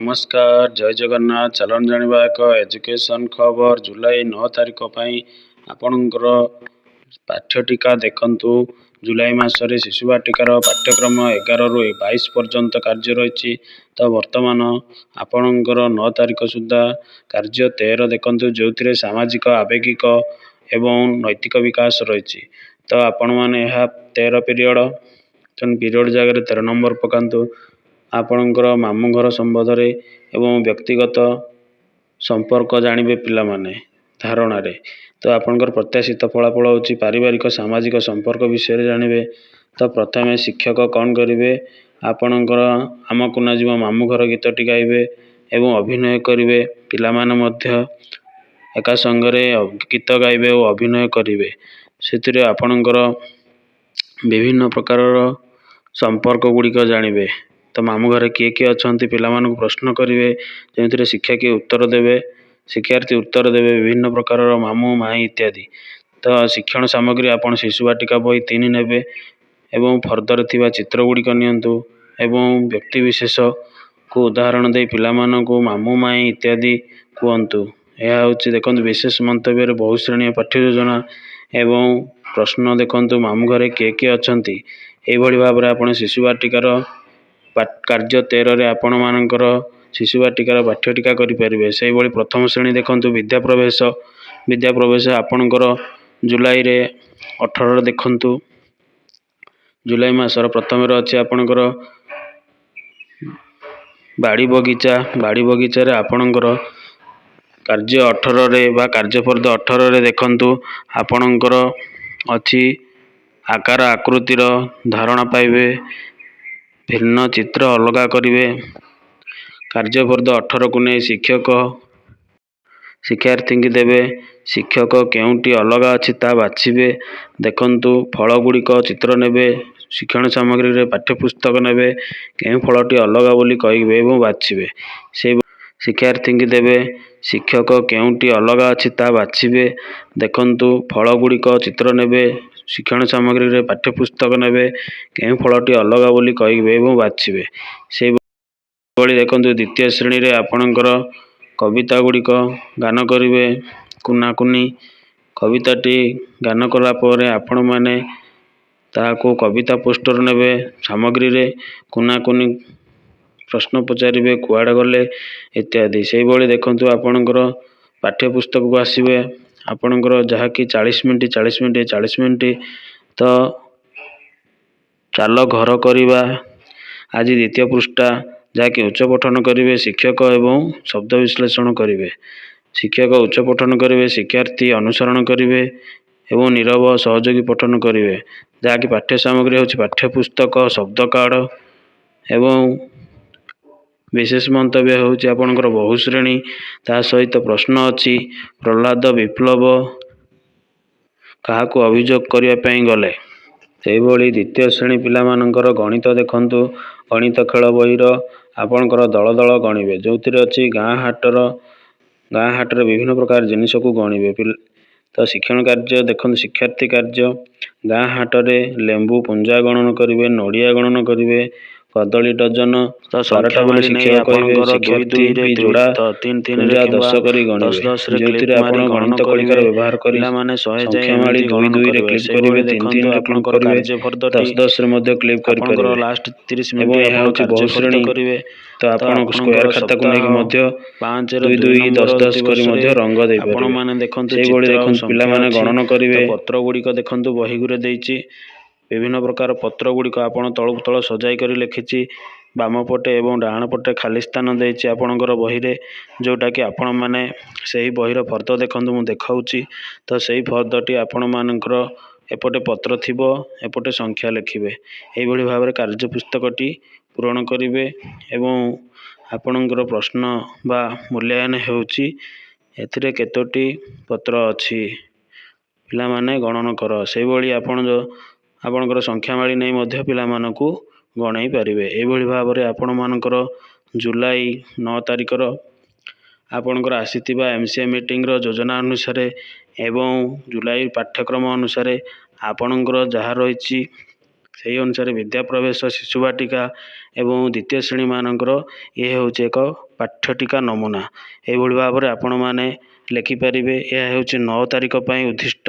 नमस्कार जय जगन्नाथ चलन जानिबा एक एजुकेशन खबर जुलाई 9 तारिख ପାଇଁ आपणकर पाठ्यटिका देखंतु। जुलाई मासरे शिशु बाटिकार पाठ्यक्रम 11 रु 22 पर्यंत कार्य रही। तो वर्तमान आपणकर 9 तारिख सुधा कार्य 13 देखंतु जो सामाजिक आवेगिक एवं नैतिक विकास रही। तो आपण मैंने 13 पीरियड जगह 13 नंबर पकातु। आपणकर मामू घर संबंध एवं व्यक्तिगत संपर्क जानवे पिला माने धारणा रे। तो आपणकर प्रत्याशित फलाफल होची पारिवारिक सामाजिक संपर्क विषय जानवे। तो प्रथमे शिक्षक कौन करेंगे आपणकर आम कुना जीव मामू घर गीतटी गाइबे एवं अभिनय करेंगे। पिला माने मध्य एका संगरे गीत गाइबे और अभिनय करेंगे। से आपणकर विभिन्न प्रकार संपर्क गुड़िक जानवे। तो मामू घर किए किए अच्छा पिला मानक प्रश्न करेंगे जमीन शिक्षा किए उत्तर देवे शिक्षार्थी उत्तर देवे विभिन्न प्रकार मामू माई इत्यादि। तो शिक्षण सामग्री आपन शिशु बाटिका बही 3 नेबे एवं फर्दर थिबा चित्र गुड़िक नियंतु एवं व्यक्ति विशेष को उदाहरण दे पिला मानकु मामू माई इत्यादि कहतु। यह हूँ देखो विशेष मंतव्य बहुश्रेणी पाठ्य योजना एवं प्रश्न देखु मामू घरे किए किए अच्छा यही भाव में आप शिशु बाटिकार कार्य 13 रे आपण मानकर शिशु बाटिकार पाठ्यटिका करें। से भाई प्रथम श्रेणी देखु विद्या प्रवेश आपणकर जुलाई रे 18 देखु। जुलाई मासर प्रथम अच्छे आपणकर बाड़ी बगीचा रे आपणकर कार्य 18 रे बा कार्यपर्द 18 रे देखु आपणकर अच्छी आकार आकृतिर धारणा पाइबे भिन्न चित्र अलगा करेंगे। कार्यपर्द 18 को नहीं शिक्षार्थी की देवे शिक्षक केउटी अलगा अच्छी ता बाछिबे। देखंतु फल गुड़िक चित्र नेबे शिक्षण सामग्री रे पाठ्यपुस्तक नेबे केउ फलटी अलगा बोली कहिबे एवं बाछिबे। से शिक्षार्थी की देवे शिक्षक केउटी अलगा अच्छी ता बाछिबे। देखंतु फल गुड़िक चित्र नेबे शिक्षण सामग्री रे पाठ्यपुस्तक नेबे केउ फलटी अलगा बोली कहिबे एवं बाछिबे। से देखंतु द्वितीय श्रेणी रे आपणकर कविता गुड़िक गान करेंगे। कुना कुनी कविताटी गान कला पर आपण माने ताको कविता पोस्टर नेबे सामग्री रे कुना कुनी प्रश्न पचारे कुआड़े गले इत्यादि। से भाई देखंतु आपणकर पाठ्यपुस्तक को आसवे आपणकर जहाँकि 40 मिनिट। तो चाल घर करवा आज द्वितीय पृष्ठा जहाँकि उच्च पठन करेंगे शिक्षक एवं शब्द विश्लेषण करेंगे। शिक्षक उच्च पठन करेंगे शिक्षार्थी अनुसरण करेंगे एवं नीरव सहयोगी पठन करेंगे। जहाँकि पाठ्य सामग्री होची पाठ्यपुस्तक शब्द कार्ड एवं विशेष मंतव्य होची आपणकर बहुश्रेणी ता सहित प्रश्न अच्छी प्रहलाद विप्लव क्या अभियोग करने गले। से भाई द्वितीय श्रेणी पिला मानकर गणित देखंतु गणित खेल बहीर आपणकर दल दल गणिबे जो अच्छी गाँ हाटर विभिन्न प्रकार जिनिस को गणिबे। तो शिक्षण कार्य देखो शिक्षार्थी कार्य गाँ हाटरे लेंबू पुंजा गणन करेंगे नड़िया गणन करेंगे कदली डजन 12टा बोली शिक्षक कहे शिक्षार्थी जोड़ा 10 करी गणिबे जो आपण गणित कलिकार व्यवहार करी संख्या माली 2 2 रे क्लिक करेंगे 3 3 रे क्लिक करेंगे 10 10 रे मध्य क्लिक करि परिबे लास्ट 30 मिनिट एवं होची बहुश्रेणी। तो आपण स्क्वायर खाता को नेकी मध्य 5 2 2 10 10 करी मध्य रंग दे परिबे। आपण माने देखंतु से बोली देखंतु पिला माने गणन करिवे पत्र गुडी को देखंतु बही गुरे देइची विभिन्न प्रकार पत्र गुड़िक आपण तलु तल सजाई कर लिखी बाम पटे एवं डाण पटे खाली स्थान देइछि आपणकर बही रे जोटा कि आपण माने सही बहीर फर्द देखंतु मु देखाउछि। तो सही फर्दटी आपण मानकर एपटे पत्र थिबो एपटे संख्या लिखिबे एई भली भाव रे कार्य पुस्तकटी पूरण करिवे एवं आपणकर प्रश्न बा मूल्यांकन हेउछि एथिरे केतोटी पत्र अछि पिला माने गणन कर। से भली आपण जो आपणकर संख्या माली नहीं मध्य पिला मानकु गणाई पारिबे। एई भली भाव रे आपण मानकर जुलाई 9 तारिख आपणकर आसीथिबा एमसीए मीटिंग रो योजना अनुसार एवं जुलाई पाठ्यक्रम अनुसार आपणकर जहाँ रही ସେହି ଅନୁସାରେ ବିଦ୍ୟାପ୍ରବେଶ, ଶିଶୁବାଟିକା ଏବଂ ଦ୍ୱିତୀୟ ଶ୍ରେଣୀମାନଙ୍କର ଇଏ ହେଉଛି ଏକ ପାଠ୍ୟଟିକା ନମୁନା। ଏହିଭଳି ଭାବରେ ଆପଣମାନେ ଲେଖିପାରିବେ। ଏହା ହେଉଛି 9 ତାରିଖ ପାଇଁ ଉଦ୍ଦିଷ୍ଟ